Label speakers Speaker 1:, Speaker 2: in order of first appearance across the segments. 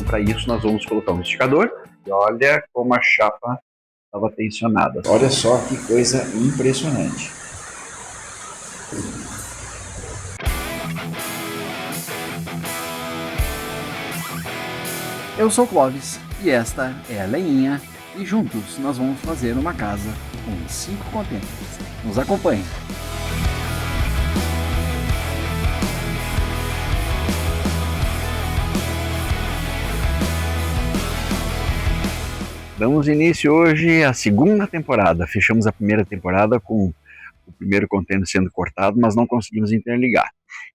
Speaker 1: para isso nós vamos colocar um esticador. E olha como a chapa estava tensionada. Olha só que coisa impressionante.
Speaker 2: Eu sou o Clóvis e esta é a Leinha e juntos nós vamos fazer uma casa com 5 contêineres. Nos acompanhe!
Speaker 1: Damos início hoje à segunda temporada. Fechamos a primeira temporada com o primeiro container sendo cortado, mas não conseguimos interligar.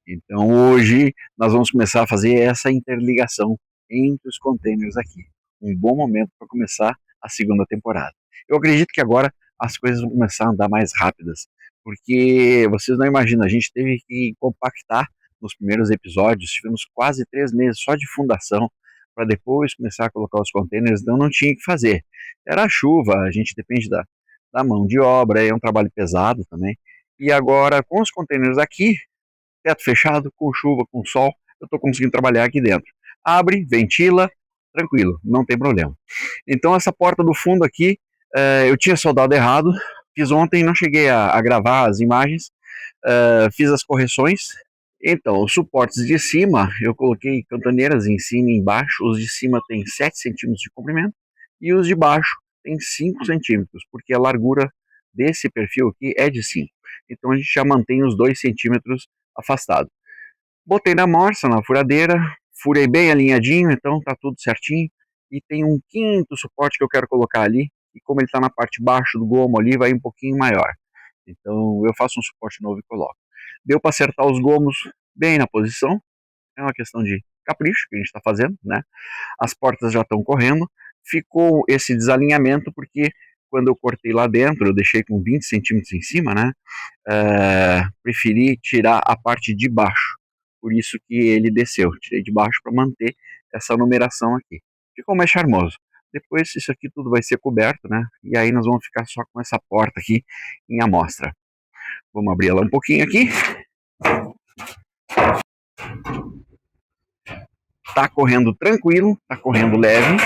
Speaker 1: Então hoje nós vamos começar a fazer essa interligação entre os containers aqui. Um bom momento para começar a segunda temporada. Eu acredito que agora as coisas vão começar a andar mais rápidas, porque vocês não imaginam, a gente teve que compactar nos primeiros episódios, tivemos quase 3 meses só de fundação, para depois começar a colocar os containers, então não tinha o que fazer. Era a chuva, a gente depende da mão de obra, é um trabalho pesado também. E agora, com os containers aqui, teto fechado, com chuva, com sol, eu estou conseguindo trabalhar aqui dentro. Abre, ventila, tranquilo, não tem problema. Então essa porta do fundo aqui, eu tinha soldado errado, fiz ontem, não cheguei a gravar as imagens, fiz as correções. Então, os suportes de cima, eu coloquei cantoneiras em cima e embaixo. Os de cima tem 7 centímetros de comprimento e os de baixo tem 5 centímetros, porque a largura desse perfil aqui é de 5. Então a gente já mantém os 2 centímetros afastados. Botei na morsa, na furadeira, furei bem alinhadinho, então tá tudo certinho. E tem um quinto suporte que eu quero colocar ali, e como ele está na parte de baixo do gomo ali, vai um pouquinho maior. Então eu faço um suporte novo e coloco. Deu para acertar os gomos bem na posição, é uma questão de capricho que a gente está fazendo, né? As portas já estão correndo, ficou esse desalinhamento porque quando eu cortei lá dentro, eu deixei com 20 centímetros em cima, né? Preferi tirar a parte de baixo, por isso que ele desceu, tirei de baixo para manter essa numeração aqui. Ficou mais charmoso. Depois isso aqui tudo vai ser coberto, né? E aí nós vamos ficar só com essa porta aqui em amostra. Vamos abrir ela um pouquinho aqui. Tá correndo tranquilo, tá correndo leve.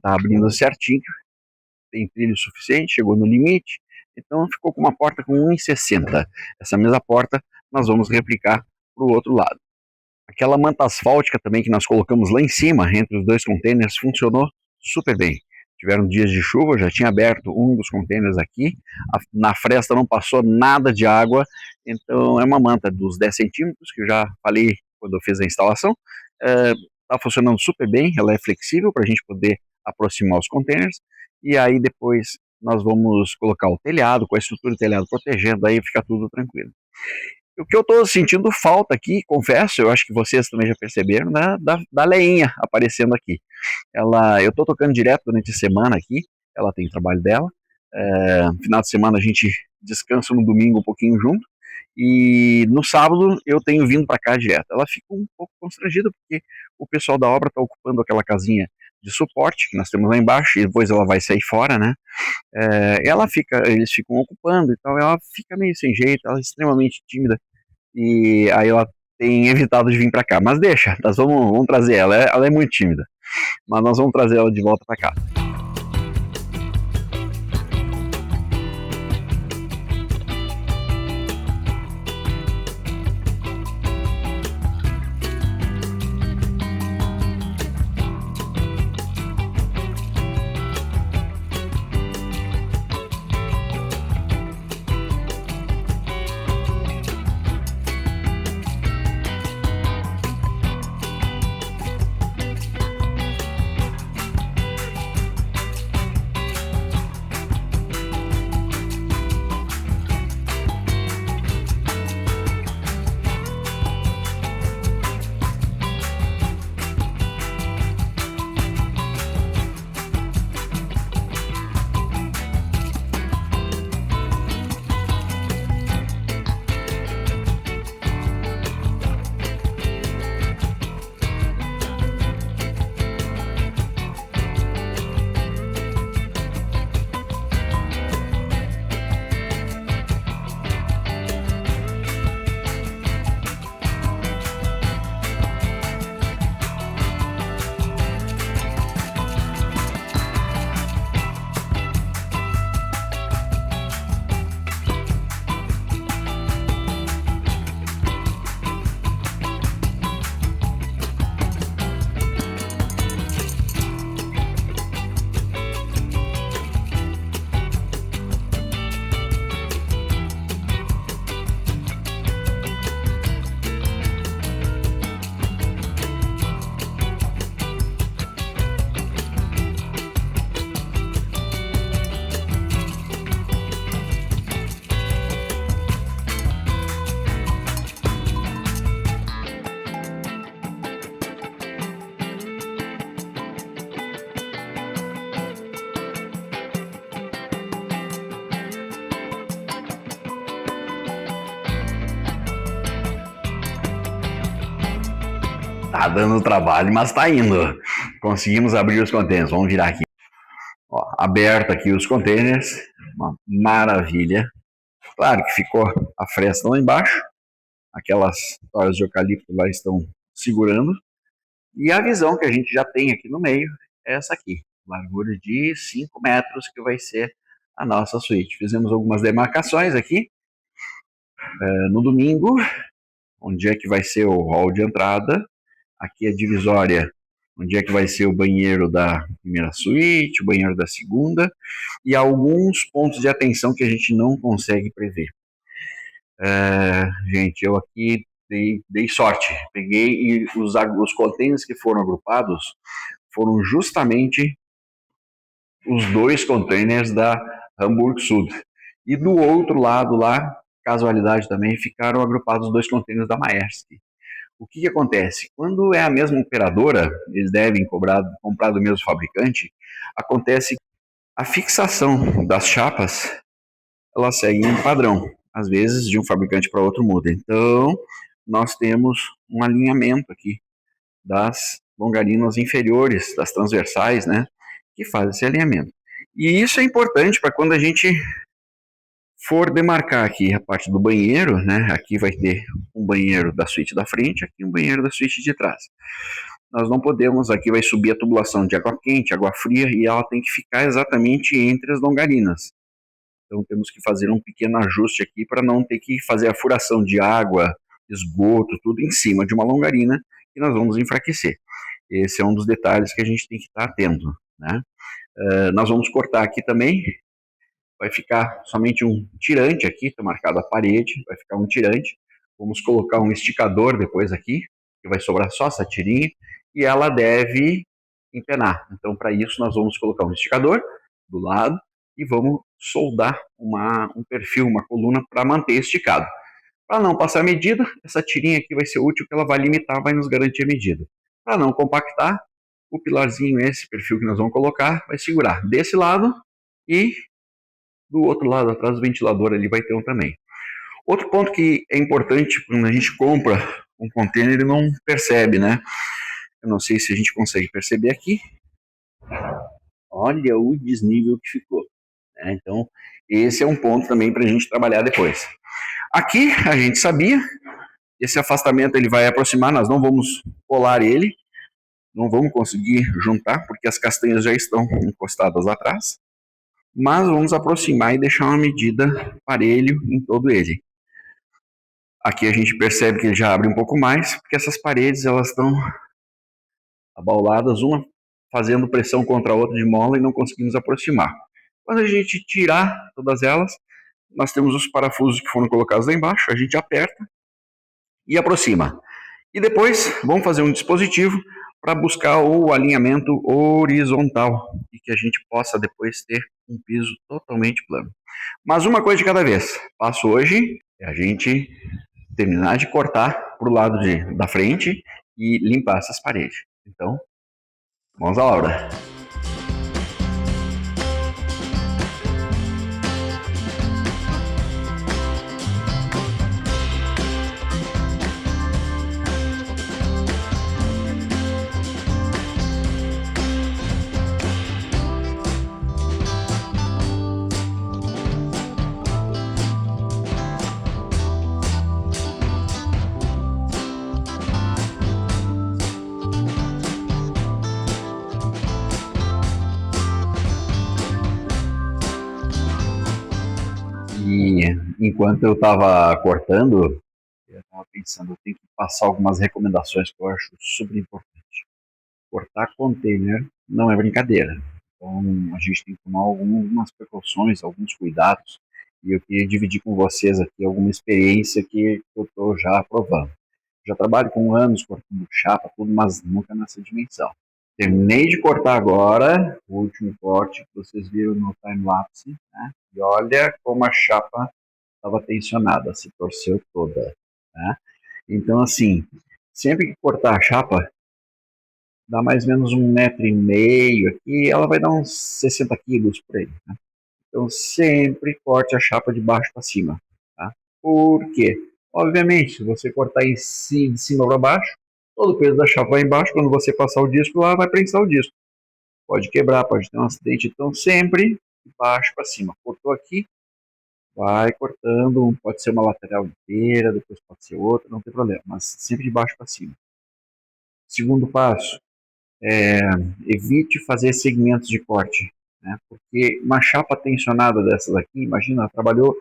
Speaker 1: Tá abrindo certinho. Tem trilho suficiente, chegou no limite. Então ficou com uma porta com 1,60. Essa mesma porta nós vamos replicar para o outro lado. Aquela manta asfáltica também que nós colocamos lá em cima, entre os 2 containers, funcionou super bem. Tiveram dias de chuva, já tinha aberto um dos containers aqui, na fresta não passou nada de água, então é uma manta dos 10 centímetros, que eu já falei quando eu fiz a instalação, está funcionando super bem, ela é flexível para a gente poder aproximar os containers, e aí depois nós vamos colocar o telhado, com a estrutura do telhado protegendo, aí fica tudo tranquilo. O que eu estou sentindo falta aqui, confesso, eu acho que vocês também já perceberam, né, da Leinha aparecendo aqui. Eu estou tocando direto durante a semana aqui, ela tem o trabalho dela. No final de semana a gente descansa no domingo um pouquinho junto. E no sábado eu tenho vindo para cá direto. Ela fica um pouco constrangida porque o pessoal da obra está ocupando aquela casinha de suporte que nós temos lá embaixo e depois ela vai sair fora, né? Eles ficam ocupando, então ela fica meio sem jeito, ela é extremamente tímida e aí ela tem evitado de vir para cá, mas deixa, nós vamos trazer ela é muito tímida, mas nós vamos trazer ela de volta para cá. Tá dando trabalho, mas tá indo. Conseguimos abrir os containers. Vamos virar aqui. Ó, aberto aqui os containers. Uma maravilha. Claro que ficou a fresta lá embaixo. Aquelas toras de eucalipto lá estão segurando. E a visão que a gente já tem aqui no meio é essa aqui. Largura de 5 metros que vai ser a nossa suíte. Fizemos algumas demarcações aqui. No domingo, onde é que vai ser o hall de entrada. Aqui a divisória, onde é que vai ser o banheiro da primeira suíte, o banheiro da segunda, e alguns pontos de atenção que a gente não consegue prever. Gente, eu aqui dei sorte. Peguei e os containers que foram agrupados foram justamente os 2 containers da Hamburg Sud. E do outro lado lá, casualidade também, ficaram agrupados os 2 containers da Maersk. O que acontece? Quando é a mesma operadora, eles devem comprar do mesmo fabricante, acontece que a fixação das chapas, elas seguem um padrão. Às vezes, de um fabricante para outro muda. Então, nós temos um alinhamento aqui das longarinas inferiores, das transversais, né, que faz esse alinhamento. E isso é importante para quando a gente for demarcar aqui a parte do banheiro, né, aqui vai ter um banheiro da suíte da frente, aqui um banheiro da suíte de trás. Nós não podemos, aqui vai subir a tubulação de água quente, água fria, e ela tem que ficar exatamente entre as longarinas. Então temos que fazer um pequeno ajuste aqui para não ter que fazer a furação de água, esgoto, tudo em cima de uma longarina, que nós vamos enfraquecer. Esse é um dos detalhes que a gente tem que estar atento, né? Nós vamos cortar aqui também. Vai ficar somente um tirante aqui, está marcado a parede, vai ficar um tirante. Vamos colocar um esticador depois aqui, que vai sobrar só essa tirinha, e ela deve empenar. Então, para isso, nós vamos colocar um esticador do lado e vamos soldar um perfil, uma coluna para manter esticado. Para não passar a medida, essa tirinha aqui vai ser útil, porque ela vai limitar, vai nos garantir a medida. Para não compactar, o pilarzinho, esse perfil que nós vamos colocar, vai segurar desse lado e do outro lado, atrás do ventilador ali, vai ter um também. Outro ponto que é importante, quando a gente compra um container, ele não percebe, né? Eu não sei se a gente consegue perceber aqui. Olha o desnível que ficou. Né? Então, esse é um ponto também para a gente trabalhar depois. Aqui, a gente sabia, esse afastamento ele vai aproximar, nós não vamos colar ele, não vamos conseguir juntar, porque as castanhas já estão encostadas atrás. Mas vamos aproximar e deixar uma medida parelho em todo ele. Aqui a gente percebe que ele já abre um pouco mais, porque essas paredes elas estão abauladas, uma fazendo pressão contra a outra de mola e não conseguimos aproximar. Quando a gente tirar todas elas, nós temos os parafusos que foram colocados lá embaixo, a gente aperta e aproxima. E depois vamos fazer um dispositivo para buscar o alinhamento horizontal e que a gente possa depois ter um piso totalmente plano. Mas uma coisa de cada vez. Passo hoje é a gente terminar de cortar para o lado da frente e limpar essas paredes. Então, vamos à obra. E enquanto eu estava cortando, eu estava pensando, eu tenho que passar algumas recomendações que eu acho super importante. Cortar container não é brincadeira. Então a gente tem que tomar algumas precauções, alguns cuidados. E eu queria dividir com vocês aqui alguma experiência que eu estou já provando. Já trabalho com anos cortando chapa, tudo, mas nunca nessa dimensão. Terminei de cortar agora, o último corte que vocês viram no time-lapse, né? E olha como a chapa estava tensionada, se torceu toda, né? Então, assim, sempre que cortar a chapa, dá mais ou menos 1,5 m aqui, ela vai dar uns 60 quilos por aí, né? Então, sempre corte a chapa de baixo para cima, tá? Por quê? Obviamente, se você cortar de cima para baixo, todo o peso da chapa vai embaixo, quando você passar o disco lá, vai prensar o disco. Pode quebrar, pode ter um acidente, então sempre de baixo para cima. Cortou aqui, vai cortando, pode ser uma lateral inteira, depois pode ser outra, não tem problema, mas sempre de baixo para cima. Segundo passo, evite fazer segmentos de corte, né? Porque uma chapa tensionada dessas aqui, imagina, trabalhou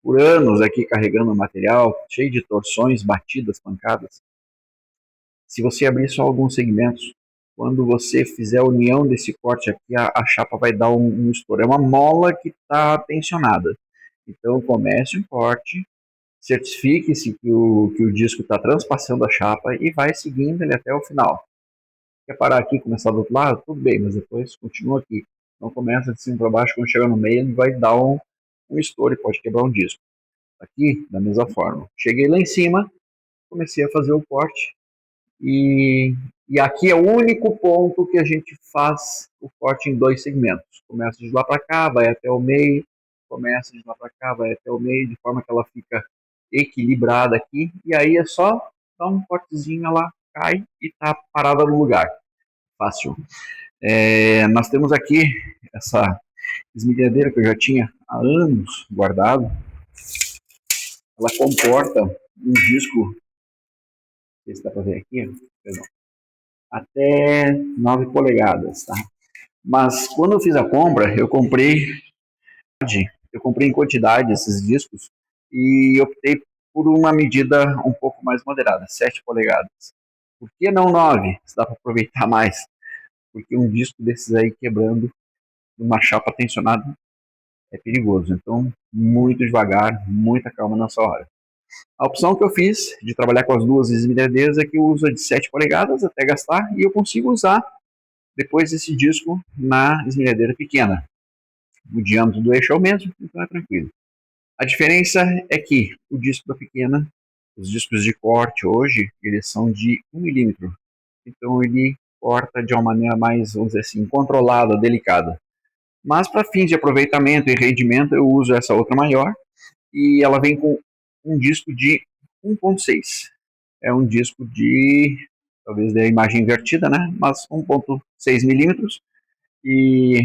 Speaker 1: por anos aqui carregando material, cheio de torções, batidas, pancadas. Se você abrir só alguns segmentos, quando você fizer a união desse corte aqui, a chapa vai dar um estouro. É uma mola que está tensionada. Então comece um corte, certifique-se que o disco está transpassando a chapa e vai seguindo ele até o final. Quer parar aqui e começar do outro lado? Tudo bem, mas depois continua aqui. Não começa de cima para baixo, quando chegar no meio ele vai dar um estouro e pode quebrar um disco. Aqui, da mesma forma. Cheguei lá em cima, comecei a fazer o corte e aqui é o único ponto que a gente faz o corte em 2 segmentos. Começa de lá para cá, vai até o meio, começa de lá para cá, vai até o meio, de forma que ela fica equilibrada aqui, e aí é só dar um cortezinho, ela cai e está parada no lugar. Fácil. Nós temos aqui essa esmerilhadeira que eu já tinha há anos guardado. Ela comporta um disco, não sei se dá para ver aqui, perdão, até 9 polegadas, tá? Mas quando eu fiz a compra, eu comprei em quantidade esses discos e optei por uma medida um pouco mais moderada, 7 polegadas. Por que não 9? Se dá para aproveitar mais. Porque um disco desses aí quebrando numa chapa tensionada é perigoso. Então, muito devagar, muita calma nessa hora. A opção que eu fiz de trabalhar com as duas esmerilhadeiras é que eu uso a de 7 polegadas até gastar e eu consigo usar depois esse disco na esmerilhadeira pequena. O diâmetro do eixo é o mesmo, então é tranquilo. A diferença é que o disco da pequena, os discos de corte hoje, eles são de 1 milímetro. Então ele corta de uma maneira mais, vamos dizer assim, controlada, delicada. Mas para fins de aproveitamento e rendimento eu uso essa outra maior e ela vem com um disco de 1.6. É um disco de, talvez dê a imagem invertida, né? Mas 1.6 milímetros e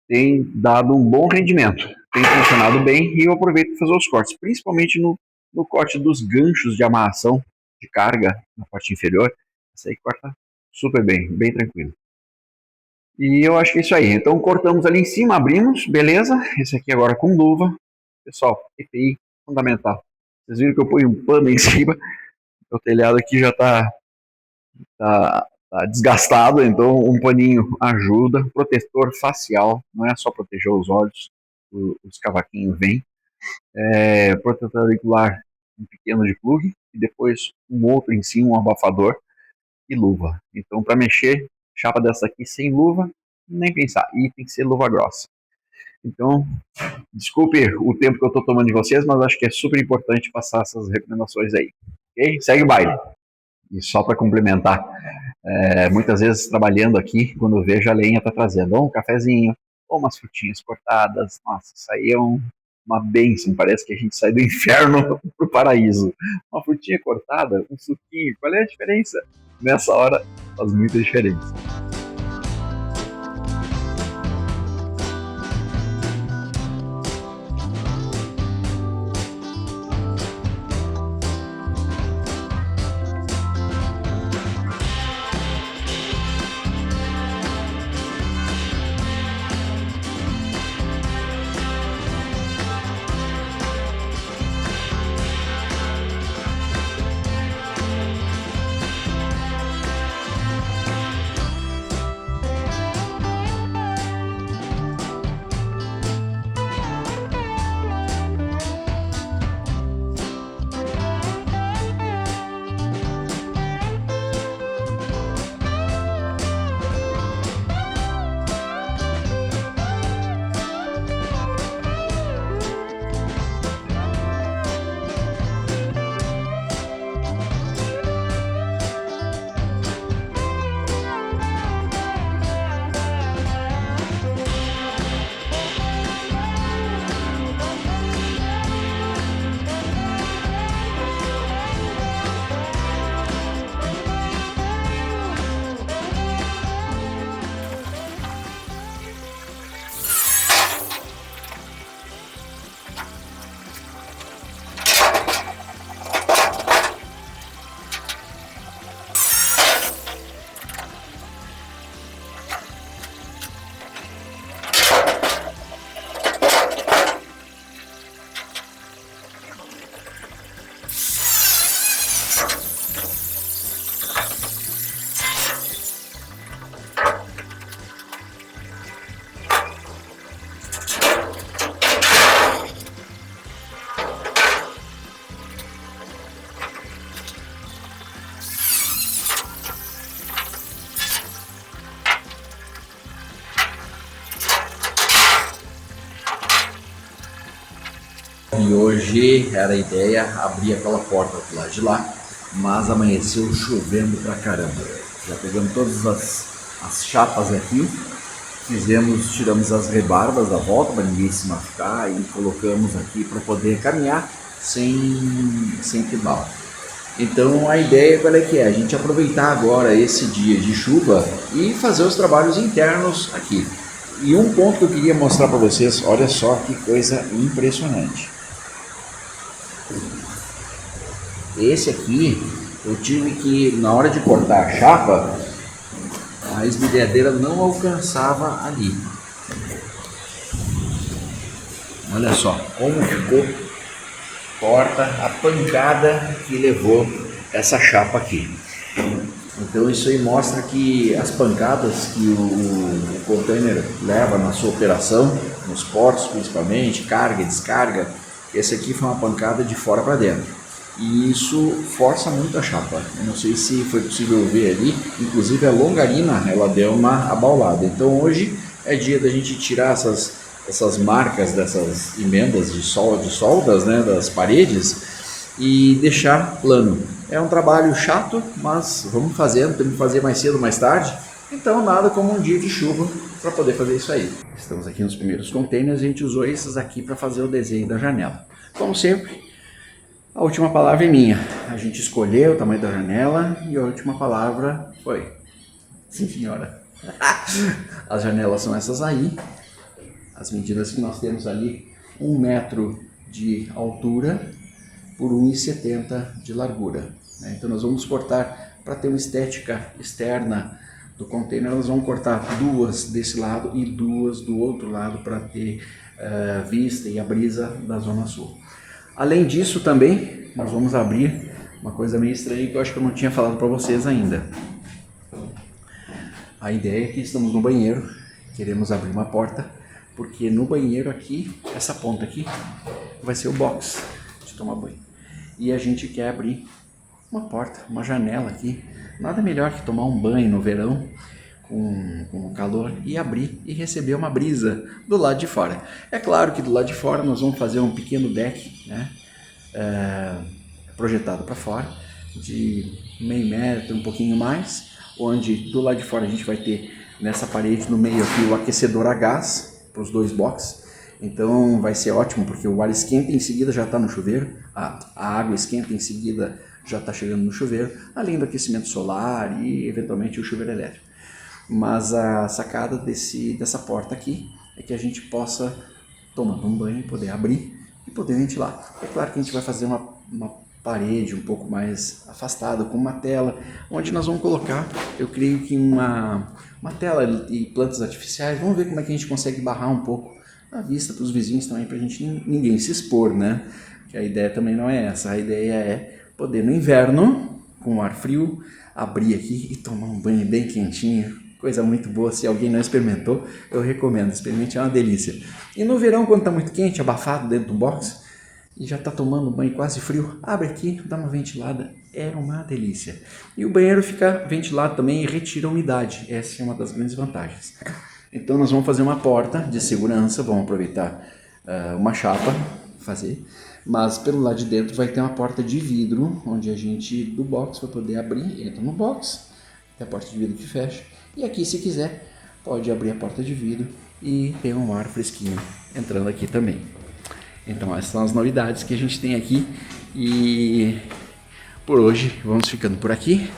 Speaker 1: tem dado um bom rendimento. Tem funcionado bem e eu aproveito para fazer os cortes, principalmente no corte dos ganchos de amarração de carga na parte inferior. Essa aí corta super bem, bem tranquilo. E eu acho que é isso aí. Então cortamos ali em cima, abrimos, beleza. Esse aqui agora com luva. Pessoal, EPI fundamental. Vocês viram que eu ponho um pano em cima. O telhado aqui já está desgastado, então um paninho ajuda. Protetor facial, não é só proteger os olhos, os cavaquinhos vêm. Protetor auricular, um pequeno de plug, e depois um outro em cima, um abafador e luva. Então para mexer, chapa dessa aqui sem luva, nem pensar, e tem que ser luva grossa. Então, desculpe o tempo que eu estou tomando de vocês, mas acho que é super importante passar essas recomendações aí. Ok? Segue o baile. E só para complementar, muitas vezes trabalhando aqui, quando eu vejo a lenha está trazendo ou um cafezinho, ou umas frutinhas cortadas. Nossa, isso aí é uma bênção, parece que a gente sai do inferno para o paraíso. Uma frutinha cortada, um suquinho, qual é a diferença? Nessa hora faz muita diferença.
Speaker 2: E hoje era a ideia abrir aquela porta do lado de lá, mas amanheceu chovendo pra caramba. Já pegamos todas as chapas aqui, tiramos as rebarbas da volta para ninguém se machucar e colocamos aqui para poder caminhar sem pedal. Então a ideia qual é que é? A gente aproveitar agora esse dia de chuva e fazer os trabalhos internos aqui. E um ponto que eu queria mostrar para vocês, olha só que coisa impressionante. Esse aqui, eu tive que, na hora de cortar a chapa, a esmerilhadeira não alcançava ali. Olha só como ficou torta a pancada que levou essa chapa aqui. Então isso aí mostra que as pancadas que o container leva na sua operação, nos portos principalmente, carga e descarga, esse aqui foi uma pancada de fora para dentro. E isso força muito a chapa. Eu não sei se foi possível ver ali, inclusive a longarina ela deu uma abaulada. Então hoje é dia da gente tirar essas marcas dessas emendas de soldas, né, das paredes e deixar plano. É um trabalho chato, mas vamos fazendo, temos que fazer mais cedo ou mais tarde. Então nada como um dia de chuva para poder fazer isso aí. Estamos aqui nos primeiros containers, a gente usou esses aqui para fazer o desenho da janela. Como sempre, a última palavra é minha. A gente escolheu o tamanho da janela e a última palavra foi: sim, senhora. As janelas são essas aí. As medidas que nós temos ali: 1 metro de altura por 1,70 de largura. Então nós vamos cortar, para ter uma estética externa do container, nós vamos cortar 2 desse lado e 2 do outro lado para ter vista e a brisa da Zona Sul. Além disso também, nós vamos abrir uma coisa meio estranha que eu acho que eu não tinha falado para vocês ainda. A ideia é que estamos no banheiro, queremos abrir uma porta, porque no banheiro aqui, essa ponta aqui, vai ser o box de tomar banho. E a gente quer abrir uma porta, uma janela aqui. Nada melhor que tomar um banho no verão, com calor, e abrir e receber uma brisa do lado de fora. É claro que do lado de fora nós vamos fazer um pequeno deck, né, projetado para fora, de meio metro, um pouquinho mais, onde do lado de fora a gente vai ter nessa parede no meio aqui o aquecedor a gás para os 2 boxes. Então vai ser ótimo, porque o ar esquenta e em seguida já está no chuveiro, a água esquenta e em seguida já está chegando no chuveiro, além do aquecimento solar e eventualmente o chuveiro elétrico. Mas a sacada dessa porta aqui é que a gente possa tomar um banho, poder abrir e poder ventilar. É claro que a gente vai fazer uma parede um pouco mais afastada, com uma tela, onde nós vamos colocar, eu creio que uma tela e plantas artificiais. Vamos ver como é que a gente consegue barrar um pouco a vista para os vizinhos também, para a gente ninguém se expor, né? Que a ideia também não é essa, a ideia é poder no inverno, com o ar frio, abrir aqui e tomar um banho bem quentinho, coisa muito boa. Se alguém não experimentou, eu recomendo, experimente, é uma delícia. E no verão, quando está muito quente, abafado dentro do box, e já está tomando um banho quase frio, abre aqui, dá uma ventilada, é uma delícia. E o banheiro fica ventilado também e retira a umidade, essa é uma das grandes vantagens. Então nós vamos fazer uma porta de segurança, vamos aproveitar uma chapa, fazer, mas pelo lado de dentro vai ter uma porta de vidro, onde a gente do box vai poder abrir, entra no box, tem a porta de vidro que fecha, e aqui se quiser pode abrir a porta de vidro e ter um ar fresquinho entrando aqui também. Então essas são as novidades que a gente tem aqui e por hoje vamos ficando por aqui.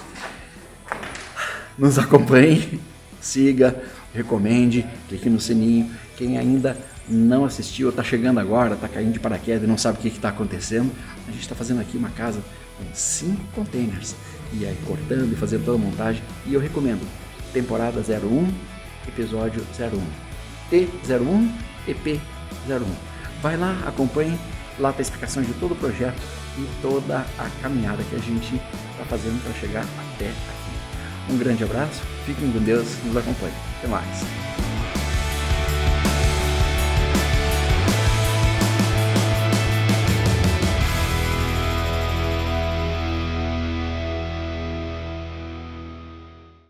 Speaker 2: Nos acompanhe, siga, recomende, clique no sininho. Quem ainda não assistiu ou está chegando agora, está caindo de paraquedas e não sabe o que está acontecendo, a gente está fazendo aqui uma casa com 5 containers e aí cortando e fazendo toda a montagem. E eu recomendo temporada 01, episódio 01, T01, EP01. Vai lá, acompanhe, lá tem a explicação de todo o projeto e toda a caminhada que a gente está fazendo para chegar até aqui. Um grande abraço, fiquem com Deus, nos acompanhem. Até mais.